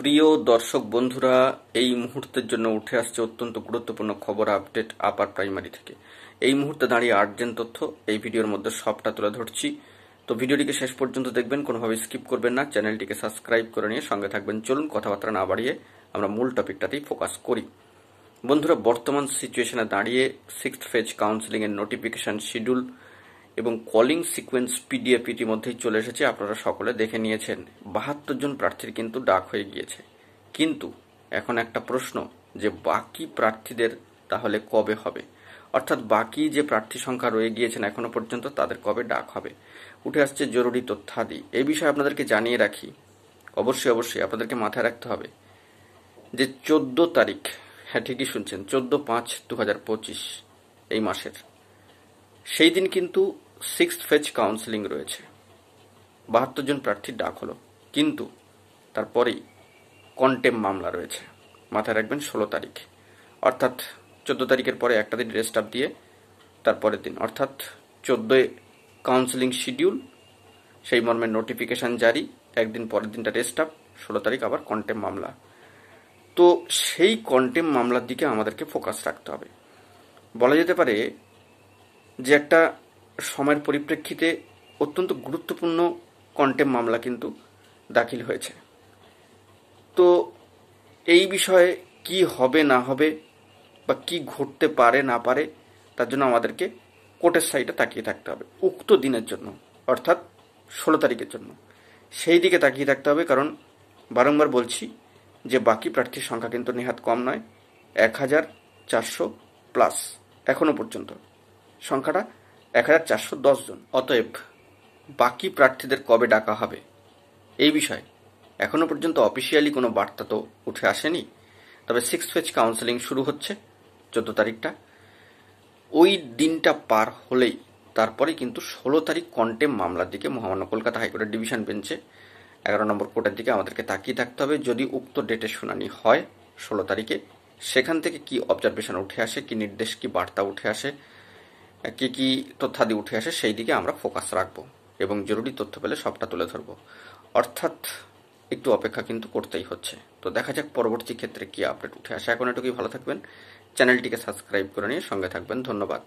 প্রিয় দর্শক বন্ধুরা, এই মুহূর্তের জন্য উঠে আসছে অত্যন্ত গুরুত্বপূর্ণ খবর আপডেট আপার প্রাইমারি থেকে। এই মুহূর্তে দাঁড়িয়ে আর্জেন্ট তথ্য এই ভিডিওর মধ্যে সবটা তুলে ধরছি। তো ভিডিওটিকে শেষ পর্যন্ত দেখবেন, কোনোভাবে স্কিপ করবেন না, চ্যানেলটিকে সাবস্ক্রাইব করে নিয়ে সঙ্গে থাকবেন। চলুন কথাবার্তা না বাড়িয়ে আমরা মূল টপিকটাতেই ফোকাস করি। বন্ধুরা, বর্তমান সিচুয়েশনে দাঁড়িয়ে 6th ফেজ কাউন্সেলিংয়ের নোটিফিকেশন শিডিউল এবং কলিং সিকোয়েন্স পিডিএফ ইতিমধ্যেই চলে এসেছে, আপনারা সকলে দেখে নিয়েছেন। 72 জন প্রার্থীর কিন্তু ডাক হয়ে গিয়েছে। কিন্তু এখন একটা প্রশ্ন, যে বাকি প্রার্থীদের তাহলে কবে হবে, অর্থাৎ বাকি যে প্রার্থী সংখ্যা রয়ে গিয়েছেন এখনো পর্যন্ত, তাদের কবে ডাক হবে। উঠে আসছে জরুরি তথ্যাদি। এই বিষয়ে আপনাদেরকে জানিয়ে রাখি, অবশ্যই আপনাদেরকে মাথায় রাখতে হবে যে 14 তারিখ, হ্যাঁ ঠিকই শুনছেন, 14/5/2025 এই মাসের, সেই দিন কিন্তু 6th ফেজ কাউন্সেলিং রয়েছে। 72 জন প্রার্থীর ডাক হলো, কিন্তু তারপরেই কন্টেম মামলা রয়েছে। মাথায় রাখবেন 16 তারিখ, অর্থাৎ 14 তারিখের পরে একটা দিন রেস্ট আপ দিয়ে তারপরের দিন, অর্থাৎ 14 কাউন্সেলিং শিডিউল, সেই মর্মে নোটিফিকেশন জারি, একদিন পরের দিনটা রেস্ট আপ, 16 তারিখ আবার কন্টেম মামলা। তো সেই কন্টেম মামলার দিকে আমাদেরকে ফোকাস রাখতে হবে। বলা যেতে পারে যে একটা সময়ের পরিপ্রেক্ষিতে অত্যন্ত গুরুত্বপূর্ণ কন্টেম মামলা কিন্তু দাখিল হয়েছে। তো এই বিষয়ে কি হবে না হবে বা কি ঘটতে পারে না পারে, তার জন্য আমাদেরকে কোর্টের সাইডে তাকিয়ে থাকতে হবে উক্ত দিনের জন্য, অর্থাৎ 16 তারিখের জন্য। সেই দিকে তাকিয়ে থাকতে হবে, কারণ বারংবার বলছি যে বাকি প্রার্থীর সংখ্যা কিন্তু নেহাত কম নয়, 1400+ এখনো পর্যন্ত সংখ্যাটা 1410 জন। অতএব বাকি প্রার্থীদের কবে ডাকা হবে এই বিষয়ে এখনো পর্যন্ত অফিসিয়ালি কোনো বার্তা তো উঠে আসেনি। তবে 6th ফেজ কাউন্সেলিং শুরু হচ্ছে 14 তারিখটা, ওই দিনটা পার হলেই তারপরে কিন্তু 16 তারিখ কন্টেম মামলার দিকে মহামান্য কলকাতা হাইকোর্টের ডিভিশন বেঞ্চে 11 নম্বর কোর্টের দিকে আমাদেরকে তাকিয়ে থাকতে হবে। যদি উক্ত ডেটে শুনানি হয় 16 তারিখে, সেখান থেকে কি অবজারভেশন উঠে আসে, কি নির্দেশ, কি বার্তা উঠে আসে, কি তথ্যাদি উঠে আসে, সেই দিকে আমরা ফোকাস রাখবো এবং জরুরি তথ্য পেলে সবটা তুলে ধরবো। অর্থাৎ একটু অপেক্ষা কিন্তু করতেই হচ্ছে। তো দেখা যাক পরবর্তী ক্ষেত্রে কি আপডেট উঠে আসে। এখন এটুকুই, ভালো থাকবেন, চ্যানেলটিকে সাবস্ক্রাইব করে নিয়ে সঙ্গে থাকবেন। ধন্যবাদ।